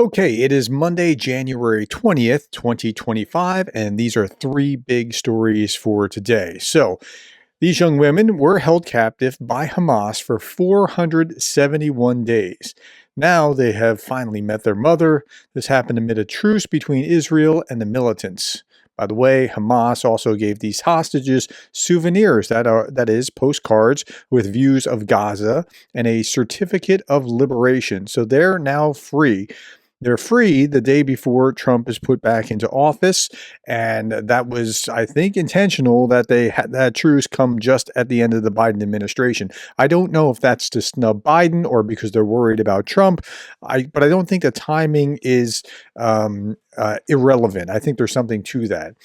Okay, it is Monday, January 20th, 2025, and these are three big stories for today. So, these young women were held captive by Hamas for 471 days. Now they have finally met their mother. This happened amid a truce between Israel and the militants. By the way, Hamas also gave these hostages souvenirs that is postcards with views of Gaza and a certificate of liberation. So they're now free. They're free the day before Trump is put back into office, and that was, I think, intentional that they had that truce come just at the end of the Biden administration. I don't know if that's to snub Biden or because they're worried about Trump, but I don't think the timing is irrelevant. I think there's something to that.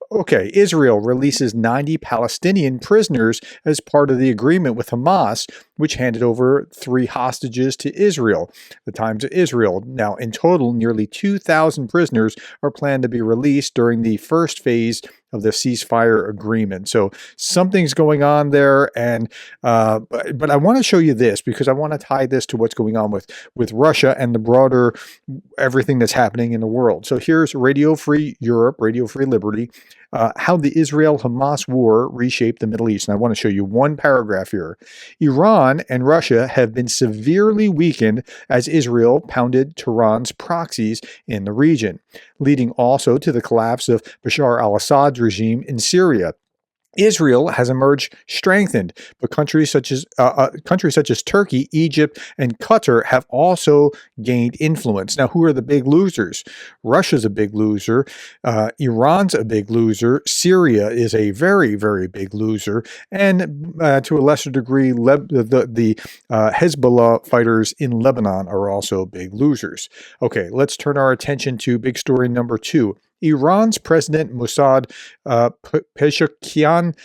Okay, Israel releases 90 Palestinian prisoners as part of the agreement with Hamas, which handed over 3 hostages to Israel. The Times of Israel. Now, in total, nearly 2,000 prisoners are planned to be released during the first phase of the ceasefire agreement. So something's going on there, and but I want to show you this because I want to tie this to what's going on with Russia and the broader everything that's happening in the world. So here's Radio Free Europe, Radio Free Liberty, how the Israel-Hamas war reshaped the Middle East. And I want to show you one paragraph here. Iran and Russia have been severely weakened as Israel pounded Tehran's proxies in the region, leading also to the collapse of Bashar al-Assad's regime in Syria. Israel has emerged strengthened, but countries such as Turkey, Egypt, and Qatar have also gained influence. Now, who are the big losers? Russia's a big loser. Iran's a big loser. Syria is a very, very big loser, and to a lesser degree, the Hezbollah fighters in Lebanon are also big losers. Okay, let's turn our attention to big story number 2. Iran's President Mossad Pezeshkian,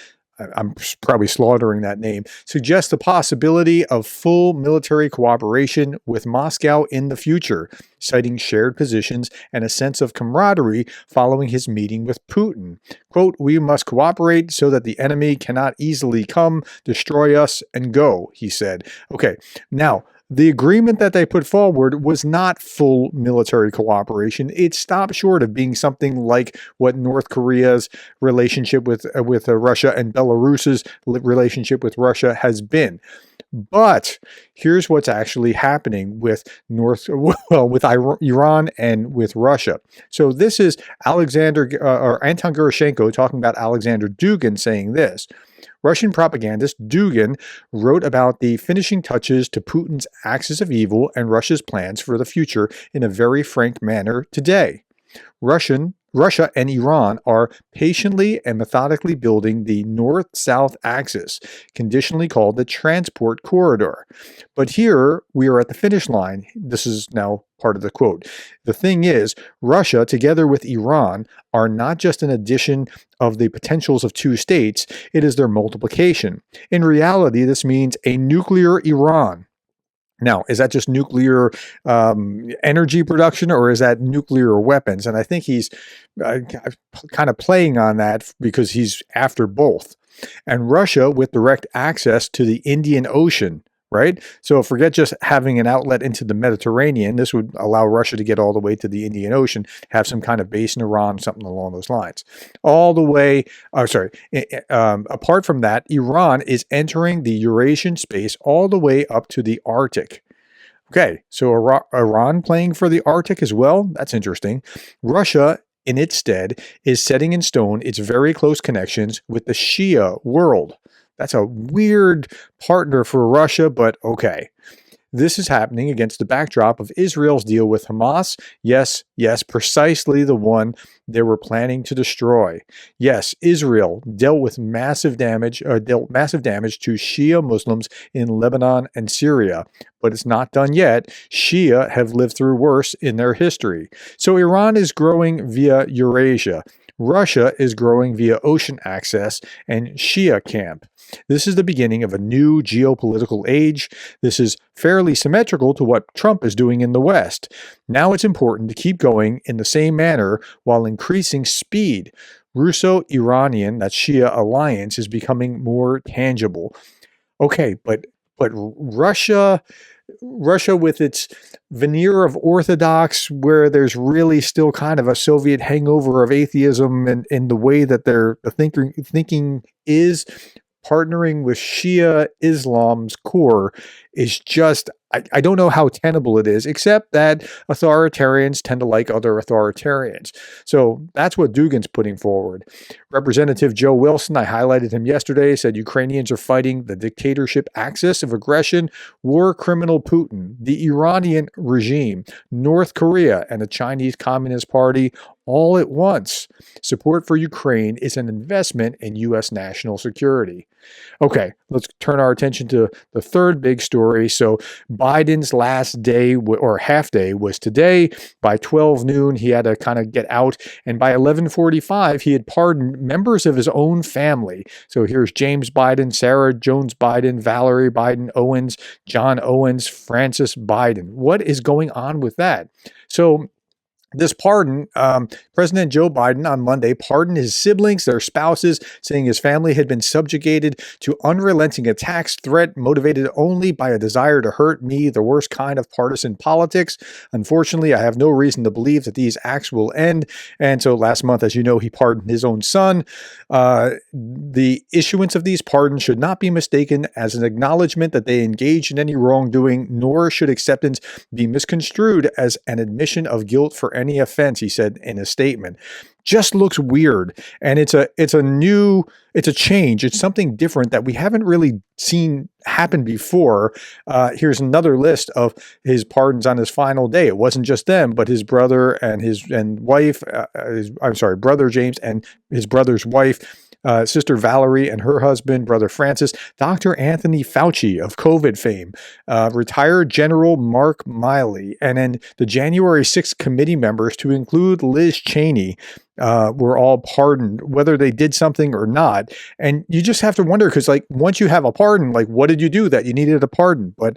I'm probably slaughtering that name, suggests the possibility of full military cooperation with Moscow in the future, citing shared positions and a sense of camaraderie following his meeting with Putin. Quote, "We must cooperate so that the enemy cannot easily come, destroy us, and go," he said. Okay, now, the agreement that they put forward was not full military cooperation. It stopped short of being something like what North Korea's relationship with Russia and Belarus's relationship with Russia has been. But here's what's actually happening with Iran and with Russia. So this is Anton Gerashenko talking about Alexander Dugin saying this. Russian propagandist Dugin wrote about the finishing touches to Putin's axis of evil and Russia's plans for the future in a very frank manner today. Russia and Iran are patiently and methodically building the north-south axis, conditionally called the transport corridor. But here we are at the finish line. This is now part of the quote. The thing is, Russia, together with Iran, are not just an addition of the potentials of two states, it is their multiplication. In reality, this means a nuclear Iran. Now, is that just nuclear energy production, or is that nuclear weapons? And I think he's kind of playing on that because he's after both. And Russia with direct access to the Indian Ocean, right? So forget just having an outlet into the Mediterranean. This would allow Russia to get all the way to the Indian Ocean, have some kind of base in Iran, something along those lines. All the way, apart from that, Iran is entering the Eurasian space all the way up to the Arctic. Okay, so Iran playing for the Arctic as well? That's interesting. Russia, in its stead, is setting in stone its very close connections with the Shia world. That's a weird partner for Russia, but okay. This is happening against the backdrop of Israel's deal with Hamas. Yes, precisely the one they were planning to destroy. Yes, Israel dealt massive damage to Shia Muslims in Lebanon and Syria, but it's not done yet. Shia have lived through worse in their history. So Iran is growing via Eurasia. Russia is growing via ocean access and Shia camp. This is the beginning of a new geopolitical age. This is fairly symmetrical to what Trump is doing in the West. Now it's important to keep going in the same manner while increasing speed. Russo-Iranian, that Shia alliance, is becoming more tangible. Okay, but Russia Russia with its veneer of orthodox, where there's really still kind of a Soviet hangover of atheism and in the way that their thinking is, partnering with Shia Islam's core is just, I don't know how tenable it is, except that authoritarians tend to like other authoritarians. So that's what Dugin's putting forward. Representative Joe Wilson, I highlighted him yesterday, said Ukrainians are fighting the dictatorship axis of aggression, war criminal Putin, the Iranian regime, North Korea, and the Chinese Communist Party all at once. Support for Ukraine is an investment in U.S. national security. Okay, let's turn our attention to the third big story. So Biden's last day or half day was today. By 12 noon, he had to kind of get out. And by 11:45, he had pardoned members of his own family. So here's James Biden, Sarah Jones Biden, Valerie Biden Owens, John Owens, Francis Biden. What is going on with that? So this pardon, President Joe Biden on Monday pardoned his siblings, their spouses, saying his family had been subjugated to unrelenting attacks, threat motivated only by a desire to hurt me, the worst kind of partisan politics. Unfortunately, I have no reason to believe that these acts will end. And so last month, as you know, he pardoned his own son. The issuance of these pardons should not be mistaken as an acknowledgement that they engaged in any wrongdoing, nor should acceptance be misconstrued as an admission of guilt for any offense, he said in a statement. Just looks weird. And it's a change. It's something different that we haven't really seen happen before. Here's another list of his pardons on his final day. It wasn't just them, but his brother and his wife, brother James and his brother's wife, Sister Valerie and her husband, Brother Francis, Dr. Anthony Fauci of COVID fame, retired General Mark Milley, and then the January 6th committee members, to include Liz Cheney, were all pardoned, whether they did something or not. And you just have to wonder, because like once you have a pardon, like what did you do that you needed a pardon? But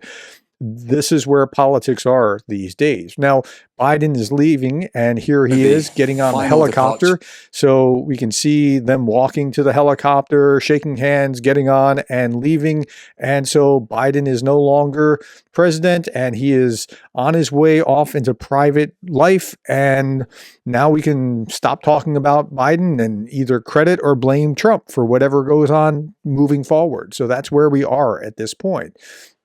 this is where politics are these days. Now, Biden is leaving, and here he is getting on the helicopter. So we can see them walking to the helicopter, shaking hands, getting on, and leaving. And so Biden is no longer president, and he is on his way off into private life. And now we can stop talking about Biden and either credit or blame Trump for whatever goes on moving forward. So that's where we are at this point.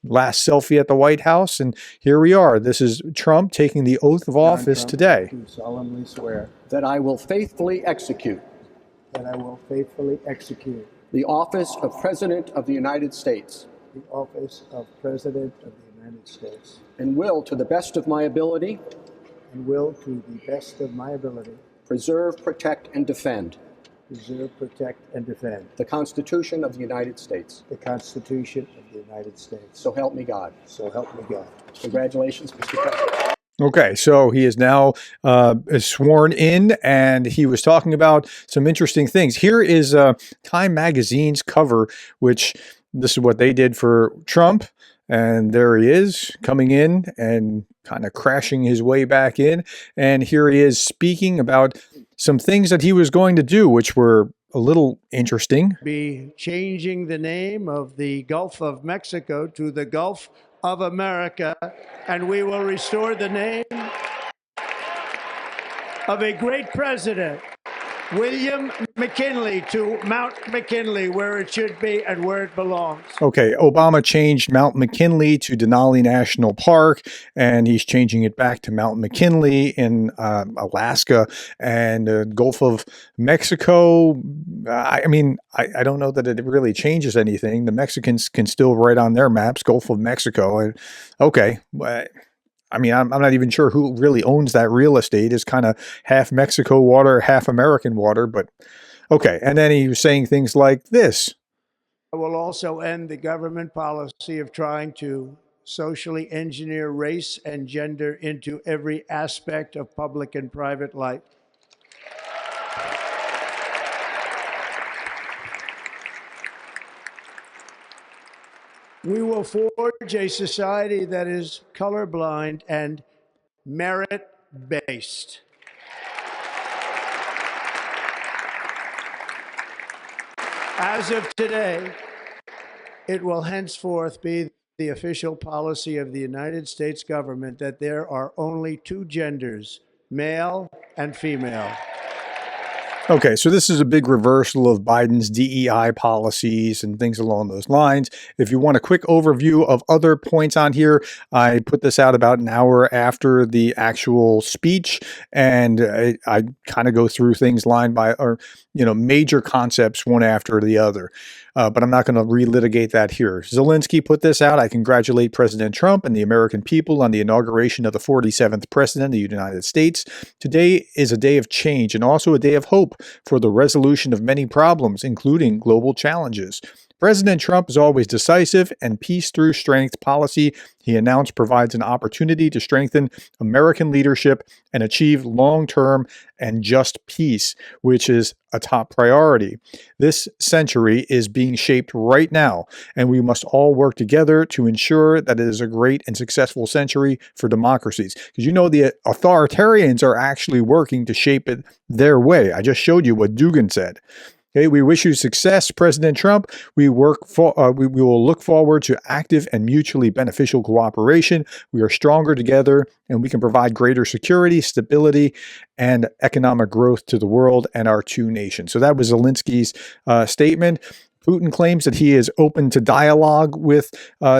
Last selfie at the White House, and here we are. This is Trump taking the oath of office today. I do solemnly swear that I will faithfully execute the office of President of the United States and will, to the best of my ability, preserve, protect, and defend the Constitution of the United States. So help me God. Congratulations, Mr. President. Okay, so he is now sworn in, and he was talking about some interesting things. Here is Time Magazine's cover, which this is what they did for Trump. And there he is coming in and kind of crashing his way back in. And here he is speaking about some things that he was going to do, which were a little interesting. Be changing the name of the Gulf of Mexico to the Gulf of America, and we will restore the name of a great president, William McKinley, to Mount McKinley, where it should be and where it belongs. Okay, Obama changed Mount McKinley to Denali National Park, and he's changing it back to Mount McKinley in Alaska and Gulf of Mexico. I don't know that it really changes anything. The Mexicans can still write on their maps Gulf of Mexico. And okay, I'm not even sure who really owns that real estate. It's kind of half Mexico water, half American water, but okay. And then he was saying things like this. I will also end the government policy of trying to socially engineer race and gender into every aspect of public and private life. We will forge a society that is colorblind and merit-based. As of today, it will henceforth be the official policy of the United States government that there are only two genders, male and female. Okay, so this is a big reversal of Biden's DEI policies and things along those lines. If you want a quick overview of other points on here, I put this out about an hour after the actual speech, and I kind of go through things line by, or major concepts one after the other. But I'm not going to relitigate that here. Zelensky put this out. I congratulate President Trump and the American people on the inauguration of the 47th President of the United States. Today is a day of change and also a day of hope for the resolution of many problems, including global challenges. President Trump is always decisive, and peace through strength policy he announced provides an opportunity to strengthen American leadership and achieve long-term and just peace, which is a top priority. This century is being shaped right now, and we must all work together to ensure that it is a great and successful century for democracies. Because the authoritarians are actually working to shape it their way. I just showed you what Dugin said. Okay, we wish you success, President Trump. We will look forward to active and mutually beneficial cooperation. We are stronger together, and we can provide greater security, stability, and economic growth to the world and our two nations. So that was Zelensky's statement. Putin claims that he is open to dialogue with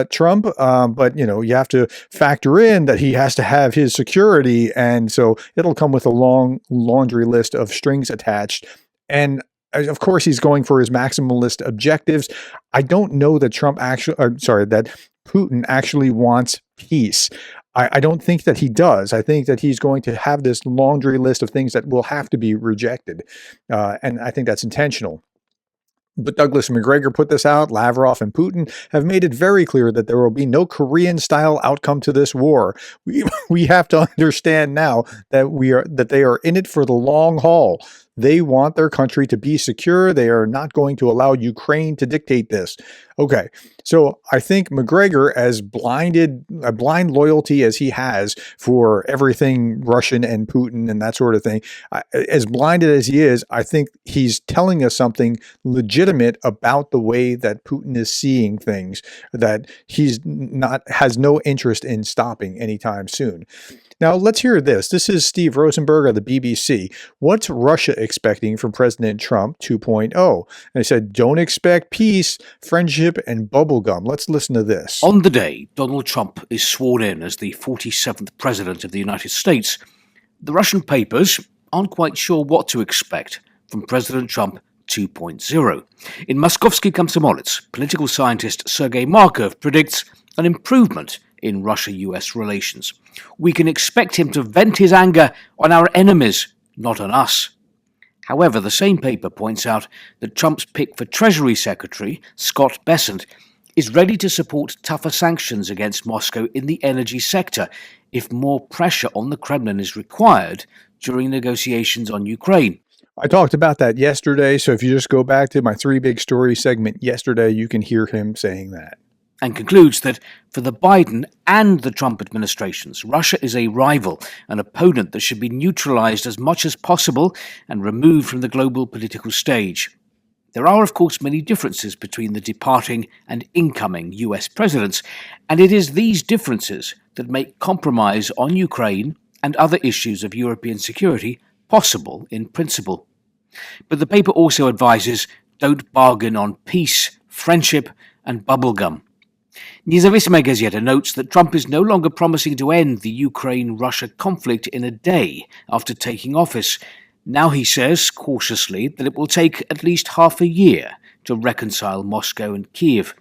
Trump, but you have to factor in that he has to have his security, and so it'll come with a long laundry list of strings attached. And of course, he's going for his maximalist objectives. I don't know that that Putin actually wants peace. I don't think that he does. I think that he's going to have this laundry list of things that will have to be rejected. And I think that's intentional. But Douglas Macgregor put this out. Lavrov and Putin have made it very clear that there will be no Korean-style outcome to this war. We have to understand now that they are in it for the long haul. They want their country to be secure. They are not going to allow Ukraine to dictate this. Okay, so I think Macgregor, as blind loyalty as he has for everything Russian and Putin and that sort of thing, as blinded as he is, I think he's telling us something legitimate about the way that Putin is seeing things, that has no interest in stopping anytime soon. Now, let's hear this. This is Steve Rosenberg of the BBC. What's Russia expecting from President Trump 2.0? And he said, don't expect peace, friendship, and bubblegum. Let's listen to this. On the day Donald Trump is sworn in as the 47th President of the United States, the Russian papers aren't quite sure what to expect from President Trump 2.0. In Moskovsky Komsomolets, political scientist Sergei Markov predicts an improvement in Russia-US relations. We can expect him to vent his anger on our enemies, not on us. However, the same paper points out that Trump's pick for Treasury Secretary, Scott Bessent, is ready to support tougher sanctions against Moscow in the energy sector if more pressure on the Kremlin is required during negotiations on Ukraine. I talked about that yesterday, so if you just go back to my Three Big Stories segment yesterday, you can hear him saying that. And concludes that for the Biden and the Trump administrations, Russia is a rival, an opponent that should be neutralized as much as possible and removed from the global political stage. There are, of course, many differences between the departing and incoming US presidents, and it is these differences that make compromise on Ukraine and other issues of European security possible in principle. But the paper also advises don't bargain on peace, friendship, and bubblegum. Nezavismaya Gazeta notes that Trump is no longer promising to end the Ukraine-Russia conflict in a day after taking office. Now he says, cautiously, that it will take at least half a year to reconcile Moscow and Kiev.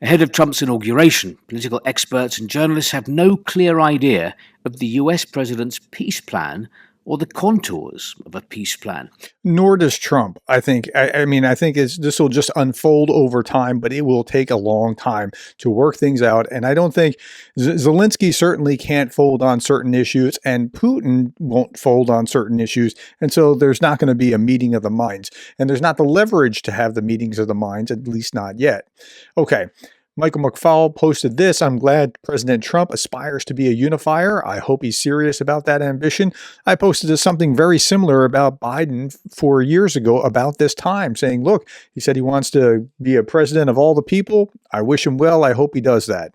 Ahead of Trump's inauguration, political experts and journalists have no clear idea of the US president's peace plan or the contours of a peace plan. Nor does Trump. I think this will just unfold over time, but it will take a long time to work things out. And I don't think Zelensky certainly can't fold on certain issues, and Putin won't fold on certain issues. And so there's not going to be a meeting of the minds, and there's not the leverage to have the meetings of the minds, at least not yet. Okay. Michael McFaul posted this. I'm glad President Trump aspires to be a unifier. I hope he's serious about that ambition. I posted something very similar about Biden 4 years ago about this time, saying, look, he said he wants to be a president of all the people. I wish him well. I hope he does that.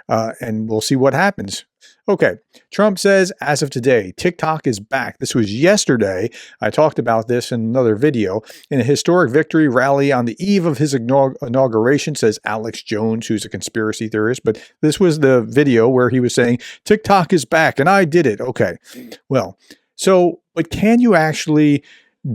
And we'll see what happens. Okay, Trump says, as of today, TikTok is back. This was yesterday. I talked about this in another video. In a historic victory rally on the eve of his inauguration, says Alex Jones, who's a conspiracy theorist. But this was the video where he was saying, TikTok is back, and I did it. Okay, well, so, but can you actually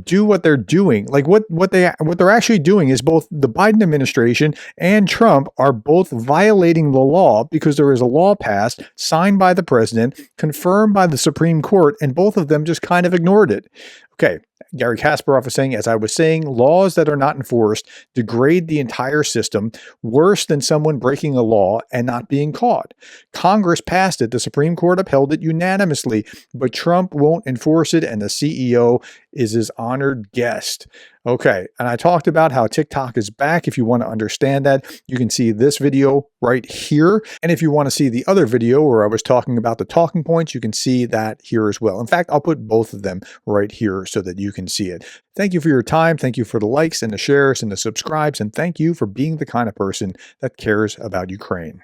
do what they're doing? Like what they're actually doing is both the Biden administration and Trump are both violating the law because there is a law passed, signed by the president, confirmed by the Supreme Court, and both of them just kind of ignored it. Okay, Gary Kasparov is saying, as I was saying, laws that are not enforced degrade the entire system worse than someone breaking a law and not being caught. Congress passed it. The Supreme Court upheld it unanimously, but Trump won't enforce it, and the CEO is his honored guest. Okay, and I talked about how TikTok is back. If you want to understand that, you can see this video right here. And if you want to see the other video where I was talking about the talking points, you can see that here as well. In fact, I'll put both of them right here so that you can see it. Thank you for your time. Thank you for the likes and the shares and the subscribes. And thank you for being the kind of person that cares about Ukraine.